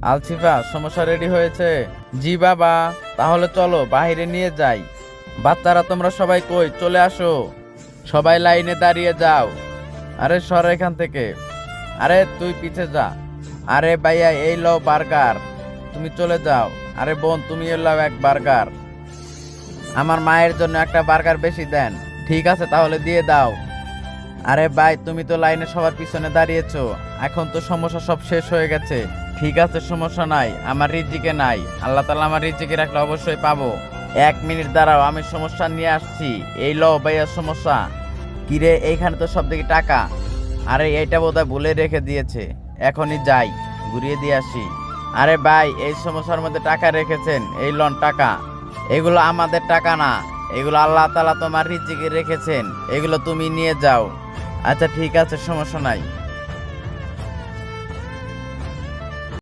আলছিফা, সমস্যা রেডি হয়েছে? জি বাবা। তাহলে চলো বাইরে নিয়ে যাই। বাচ্চারা তোমরা সবাই কই, চলে আসো। সবাই লাইনে দাঁড়িয়ে যাও। আরে সর এখান থেকে। আরে তুই পিছে যা। আরে ভাইয়া, এই লও বার্গার। তুমি চলে যাও। আরে বোন, তুমি লাও এক বার্গার। আমার মায়ের জন্য একটা বার্গার বেশি দেন। ঠিক আছে, তাহলে দিয়ে দাও। আরে ভাই, তুমি তো লাইনে সবার পিছনে দাঁড়িয়েছো। এখন তো সমস্যা সব শেষ হয়ে গেছে। ঠিক আছে, সমস্যা নাই। আমার রিজিকে নাই, আল্লাহ তাআলা আমার রিজিকে রাখলে অবশ্যই পাবো। 1 মিনিট দাঁড়াও, আমি সমস্যা নিয়ে আসছি। এই লও ভাইয়া সমস্যা। কিরে, এইখানে তো সব দিকে টাকা। আরে এইটা বোধহয় ভুলে রেখে দিয়েছে। এখনই যাই, ঘুরিয়ে দিয়ে আসি। আরে ভাই, এই সমস্যার মধ্যে টাকা রেখেছেন, এই লন টাকা। এগুলো আমাদের টাকা না, এগুলো আল্লাহ তাআলা তোমার রিজিকে রেখেছেন। এগুলো তুমি নিয়ে যাও। আচ্ছা ঠিক আছে, সমস্যা নাই।